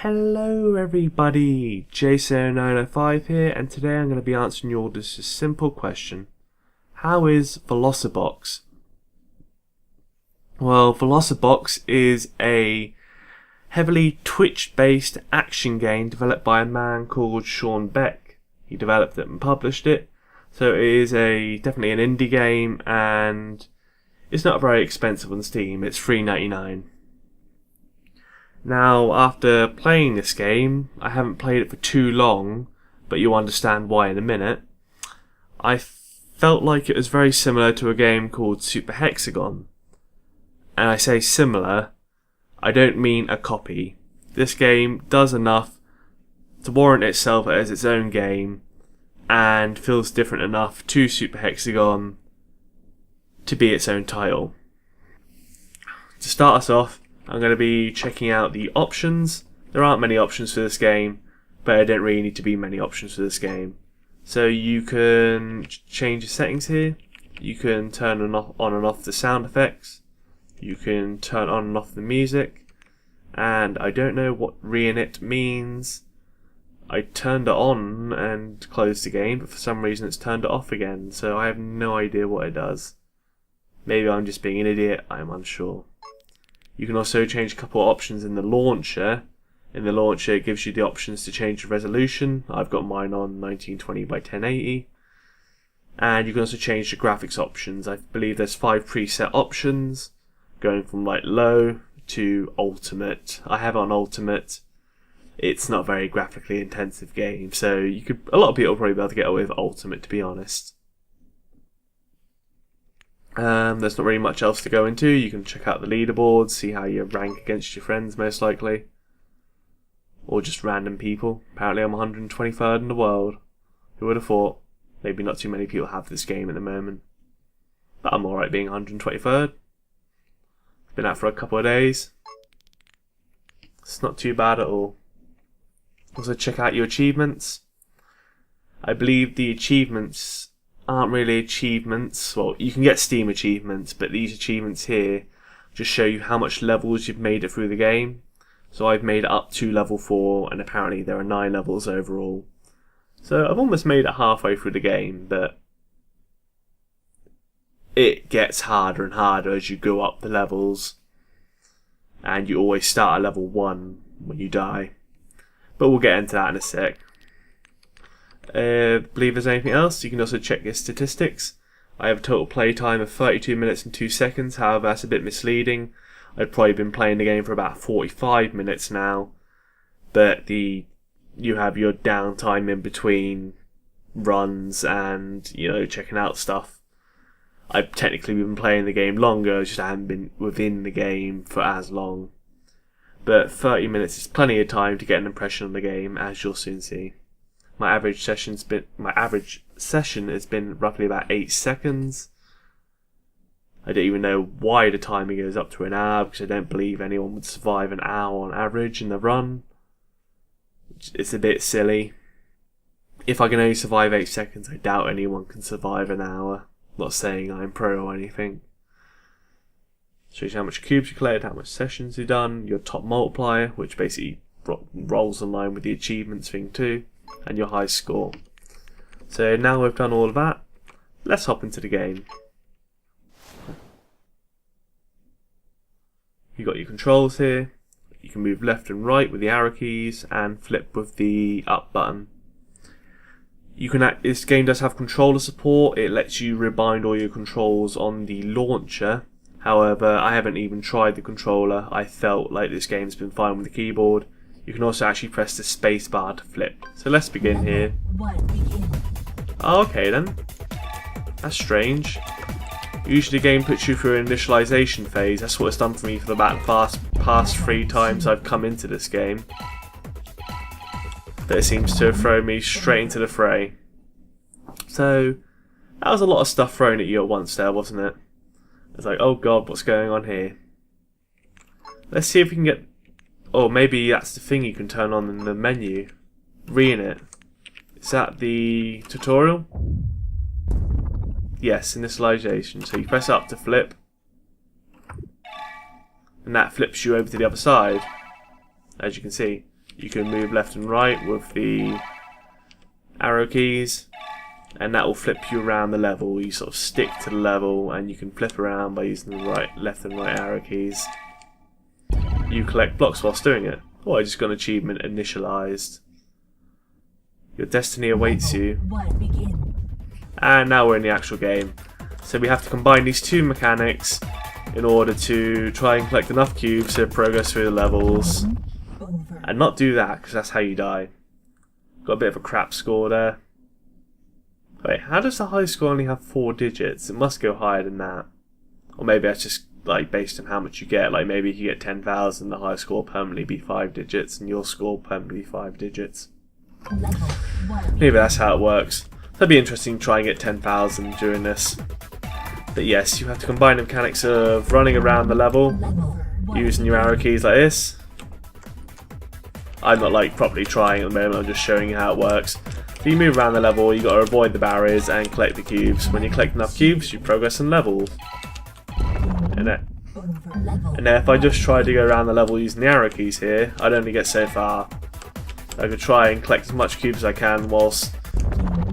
Hello everybody, Jason905 here, and today I'm going to be answering your just a simple question. How is Velocibox? Well, Velocibox is a heavily Twitch-based action game developed by a man called Sean Beck. He developed it and published it, so it is definitely an indie game, and it's not very expensive on Steam. It's $3.99. Now, after playing this game, I haven't played it for too long, but you'll understand why in a minute. I felt like it was very similar to a game called Super Hexagon. And I say similar, I don't mean a copy. This game does enough to warrant itself as its own game, and feels different enough to Super Hexagon to be its own title. To start us off, I'm going to be checking out the options. There aren't many options for this game, but there don't really need to be many options for this game. So you can change the settings here. You can turn on and off the sound effects. You can turn on and off the music. And I don't know what reinit means. I turned it on and closed the game, but for some reason it's turned it off again, so I have no idea what it does. Maybe I'm just being an idiot, I'm unsure. You can also change a couple of options in the launcher. In the launcher, it gives you the options to change the resolution. I've got mine on 1920 by 1080. And you can also change the graphics options. I believe there's 5 preset options, going from like low to ultimate. I have it on ultimate. It's not a very graphically intensive game, so a lot of people will probably be able to get away with ultimate, to be honest. There's not really much else to go into. You can check out the leaderboards, see how you rank against your friends, most likely. Or just random people. Apparently I'm 123rd in the world. Who would have thought? Maybe not too many people have this game at the moment. But I'm alright being 123rd. Been out for a couple of days. It's not too bad at all. Also check out your achievements. I believe the achievements aren't really achievements. Well, you can get Steam achievements, but these achievements here just show you how much levels you've made it through the game. So I've made it up to level 4, and apparently there are 9 levels overall. So I've almost made it halfway through the game, but it gets harder and harder as you go up the levels, and you always start at level 1 when you die. But we'll get into that in a sec. Believe there's anything else. You can also check your statistics. I have a total play time of 32 minutes and 2 seconds. However, that's a bit misleading. I've probably been playing the game for about 45 minutes now, but you have your downtime in between runs and checking out stuff. I've technically been playing the game longer, just I haven't been within the game for as long. But 30 minutes is plenty of time to get an impression on the game, as you'll soon see. My average session has been roughly about 8 seconds. I don't even know why the timer goes up to an hour, because I don't believe anyone would survive an hour on average in the run. It's a bit silly. If I can only survive 8 seconds, I doubt anyone can survive an hour. I'm not saying I'm pro or anything. Shows you how much cubes you collected, how much sessions you've done, your top multiplier, which basically rolls in line with the achievements thing too, and your high score. So now we've done all of that, let's hop into the game. You've got your controls here. You can move left and right with the arrow keys and flip with the up button. This game does have controller support. It lets you rebind all your controls on the launcher. However, I haven't even tried the controller. I felt like this game's been fine with the keyboard. You can also actually press the space bar to flip. So let's begin here. Oh, okay then. That's strange. Usually the game puts you through an initialization phase. That's what it's done for me for the past 3 times I've come into this game. But it seems to have thrown me straight into the fray. So, that was a lot of stuff thrown at you at once there, wasn't it? It's like, oh god, what's going on here? Let's see if we can get... Oh, maybe that's the thing you can turn on in the menu. Reinit. Is that the tutorial? Yes, initialization. So you press up to flip. And that flips you over to the other side. As you can see. You can move left and right with the arrow keys, and that will flip you around the level. You sort of stick to the level and you can flip around by using the left and right arrow keys. You collect blocks whilst doing it. Oh, I just got an achievement initialized. Your destiny awaits you. And now we're in the actual game. So we have to combine these two mechanics in order to try and collect enough cubes to progress through the levels. And not do that, because that's how you die. Got a bit of a crap score there. Wait, how does the high score only have 4 digits? It must go higher than that. Or maybe that's just like based on how much you get. Like maybe if you get 10,000, the high score will permanently be 5 digits, and your score will permanently be 5 digits. Maybe that's how it works. That'd be interesting to try and get 10,000 during this. But yes, you have to combine the mechanics of running around the level, using your arrow keys like this. I'm not like properly trying at the moment, I'm just showing you how it works. So you move around the level, you got to avoid the barriers and collect the cubes. When you collect enough cubes, you progress in levels. And then if I just try to go around the level using the arrow keys here, I'd only get so far. I could try and collect as much cubes as I can whilst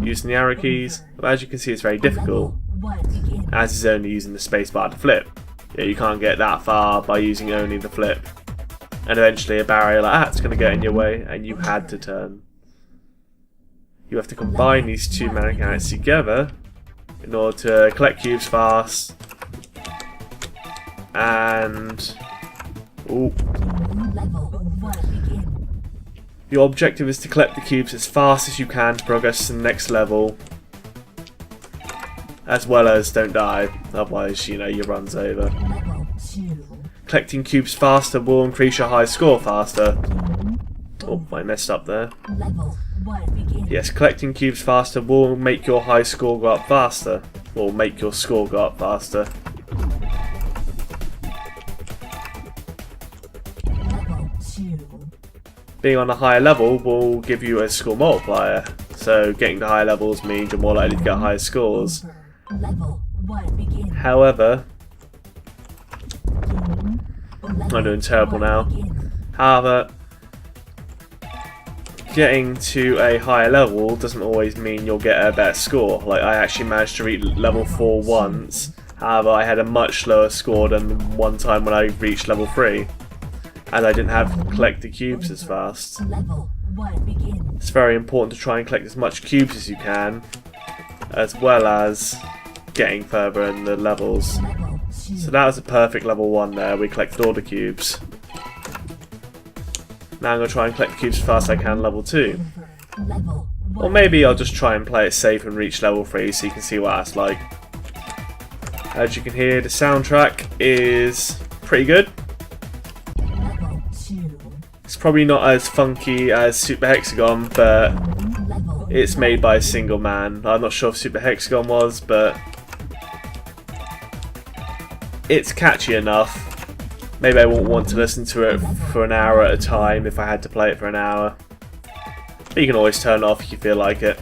using the arrow keys, but as you can see it's very difficult, as it's only using the spacebar to flip. Yeah, you can't get that far by using only the flip. And eventually a barrier like that's going to get in your way and you had to turn. You have to combine these two mechanics together in order to collect cubes fast. And ooh. Your objective is to collect the cubes as fast as you can to progress to the next level. As well as don't die, otherwise, you know, your run's over. Collecting cubes faster will increase your high score faster. Oh, I messed up there. Yes, collecting cubes faster will make your high score go up faster. Or make your score go up faster. Being on a higher level will give you a score multiplier. So getting to higher levels means you're more likely to get higher scores. However, I'm doing terrible now. However, getting to a higher level doesn't always mean you'll get a better score. Like, I actually managed to reach level 4 once. However, I had a much lower score than one time when I reached level 3. And I didn't have to collect the cubes as fast. It's very important to try and collect as much cubes as you can, as well as getting further in the levels. So that was a perfect level 1 there, we collected all the cubes. Now I'm going to try and collect the cubes as fast as I can level 2. Or maybe I'll just try and play it safe and reach level 3 so you can see what that's like. As you can hear, the soundtrack is pretty good. It's probably not as funky as Super Hexagon, but it's made by a single man. I'm not sure if Super Hexagon was, but it's catchy enough. Maybe I won't want to listen to it for an hour at a time if I had to play it for an hour. But you can always turn it off if you feel like it.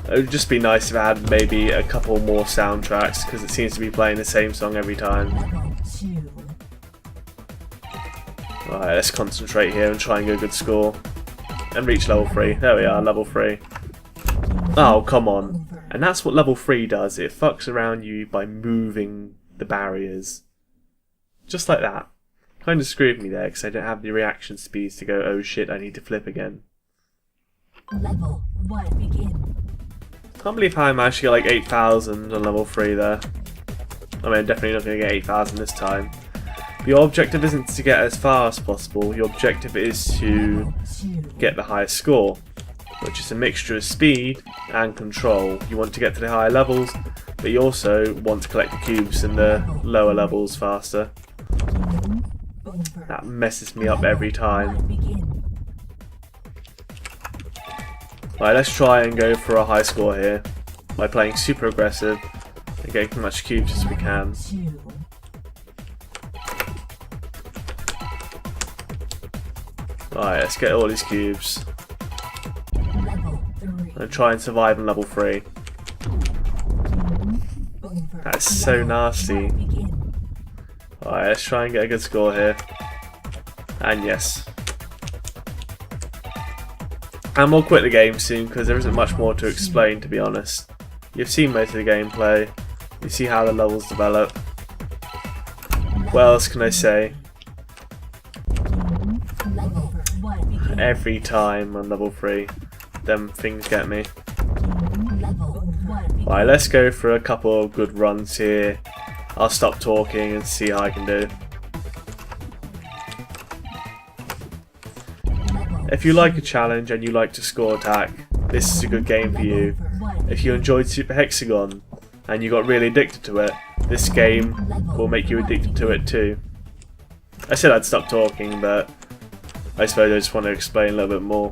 It would just be nice if I had maybe a couple more soundtracks, because it seems to be playing the same song every time. Alright, let's concentrate here and try and get a good score. And reach level 3. There we are, level 3. Oh, come on. And that's what level 3 does. It fucks around you by moving the barriers. Just like that. Kind of screwed me there because I don't have the reaction speeds to go, oh shit, I need to flip again. Level 1 begin. Can't believe how I managed to get like 8,000 on level 3 there. I mean, I'm definitely not going to get 8,000 this time. Your objective isn't to get as far as possible, your objective is to get the highest score, which is a mixture of speed and control. You want to get to the higher levels, but you also want to collect the cubes in the lower levels faster. That messes me up every time. Right, let's try and go for a high score here by playing super aggressive and getting as much cubes as we can. Right, let's get all these cubes. And try and survive on level 3. That's so nasty. Alright, let's try and get a good score here. And yes. And we'll quit the game soon because there isn't much more to explain, to be honest. You've seen most of the gameplay, you see how the levels develop. What else can I say? Every time on level 3, them things get me. Right, let's go for a couple of good runs here. I'll stop talking and see how I can do. If you like a challenge and you like to score attack, this is a good game for you. If you enjoyed Super Hexagon and you got really addicted to it, this game will make you addicted to it too. I said I'd stop talking, but I suppose I just want to explain a little bit more.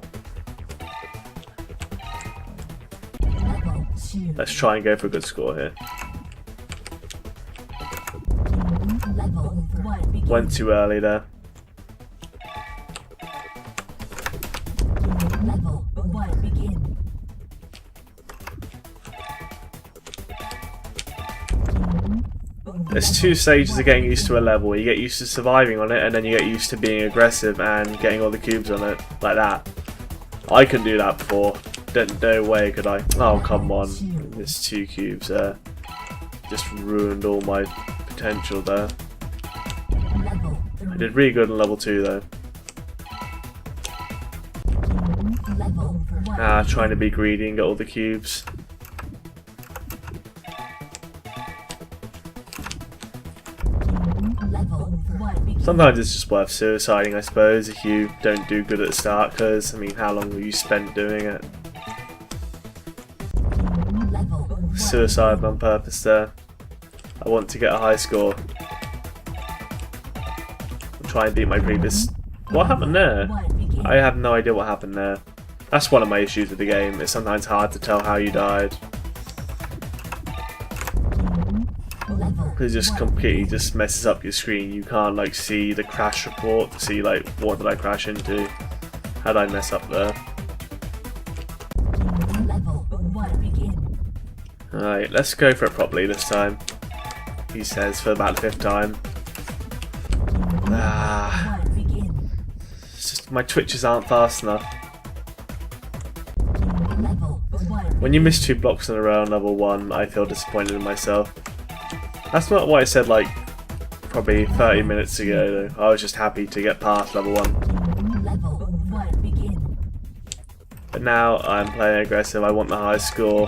Let's try and go for a good score here. Went too early there. There's 2 stages of getting used to a level. You get used to surviving on it, and then you get used to being aggressive and getting all the cubes on it, like that. I couldn't do that before. No way could I. Oh, come on. There's 2 cubes there. Just ruined all my potential there. I did really good on level 2 though. Trying to be greedy and get all the cubes. Sometimes it's just worth suiciding, I suppose, if you don't do good at the start, because, I mean, how long will you spend doing it? Suicide on purpose there. I want to get a high score. I'll try and beat my previous... What happened there? I have no idea what happened there. That's one of my issues with the game. It's sometimes hard to tell how you died. It just completely messes up your screen. You can't like see the crash report to see like what did I crash into. How did I mess up there? Alright, let's go for it properly this time. He says for about the 5th time. It's just my twitches aren't fast enough. When you miss 2 blocks in a row on level 1, I feel disappointed in myself. That's not what I said like probably 30 minutes ago though. I was just happy to get past level 1. But now I'm playing aggressive, I want the high score.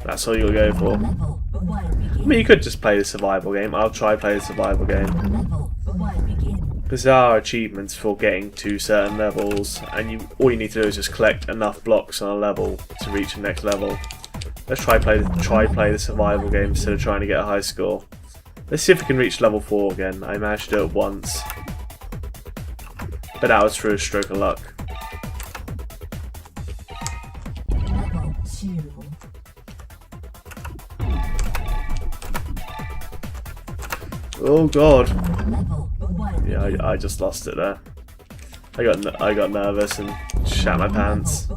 That's all you'll go for. I mean, you could just play the survival game. I'll try play the survival game. Because there are achievements for getting to certain levels, and all you need to do is just collect enough blocks on a level to reach the next level. Let's try play the survival game instead of trying to get a high score. Let's see if we can reach level 4 again. I managed to do it once. But that was through a stroke of luck. Oh god. Yeah, I just lost it there. I got nervous and shat my pants.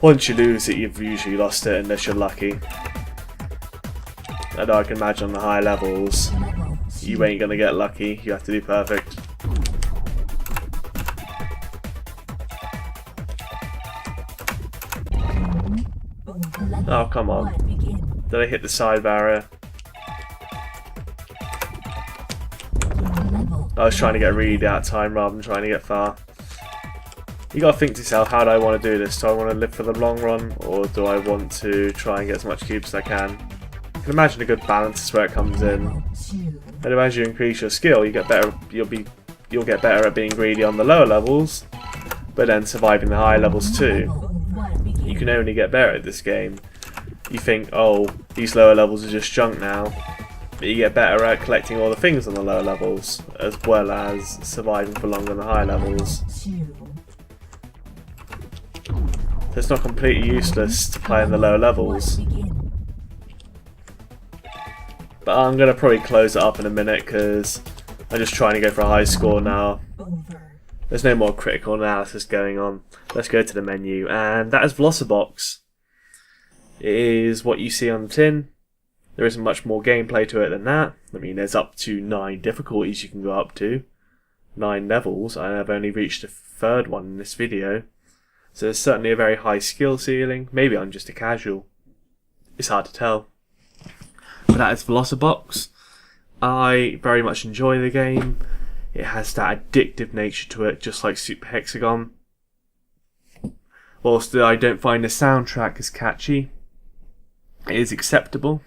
Once you lose it, you've usually lost it unless you're lucky. And I can imagine on the high levels, you ain't gonna get lucky, you have to do perfect. Oh, come on. Did I hit the side barrier? I was trying to get really out of time rather than trying to get far. You gotta think to yourself, how do I want to do this? Do I want to live for the long run, or do I want to try and get as much cubes as I can? You can imagine a good balance is where it comes in. And as you increase your skill, you get better. You'll get better at being greedy on the lower levels, but then surviving the higher levels too. You can only get better at this game. You think, oh, these lower levels are just junk now, but you get better at collecting all the things on the lower levels, as well as surviving for longer on the higher levels. So it's not completely useless to play in the lower levels. But I'm going to probably close it up in a minute because I'm just trying to go for a high score now. There's no more critical analysis going on. Let's go to the menu, and that is Velocibox. It is what you see on the tin. There isn't much more gameplay to it than that. I mean, there's up to 9 difficulties you can go up to. 9 levels. I've only reached the third one in this video. So there's certainly a very high skill ceiling. Maybe I'm just a casual. It's hard to tell. But that is Velocibox. I very much enjoy the game. It has that addictive nature to it, just like Super Hexagon. Whilst I don't find the soundtrack as catchy, it is acceptable.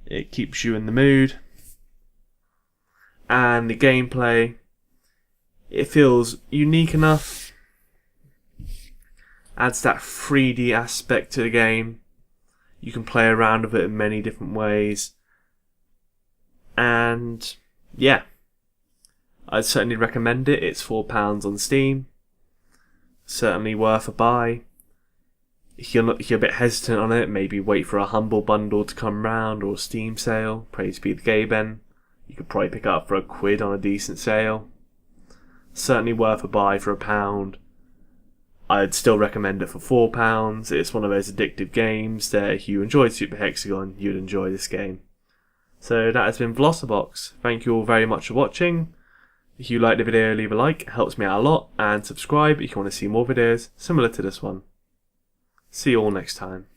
It keeps you in the mood. And the gameplay, it feels unique enough. Adds that 3D aspect to the game. You can play around with it in many different ways. And yeah, I'd certainly recommend it. It's £4 on Steam. Certainly worth a buy. If you're a bit hesitant on it, maybe wait for a Humble Bundle to come round or a Steam sale. Praise be the Gaben. You could probably pick it up for £1 on a decent sale. Certainly worth a buy for £1. I'd still recommend it for £4. It's one of those addictive games that if you enjoyed Super Hexagon, you'd enjoy this game. So that has been Velocibox. Thank you all very much for watching. If you liked the video, leave a like, it helps me out a lot, and subscribe if you want to see more videos similar to this one. See you all next time.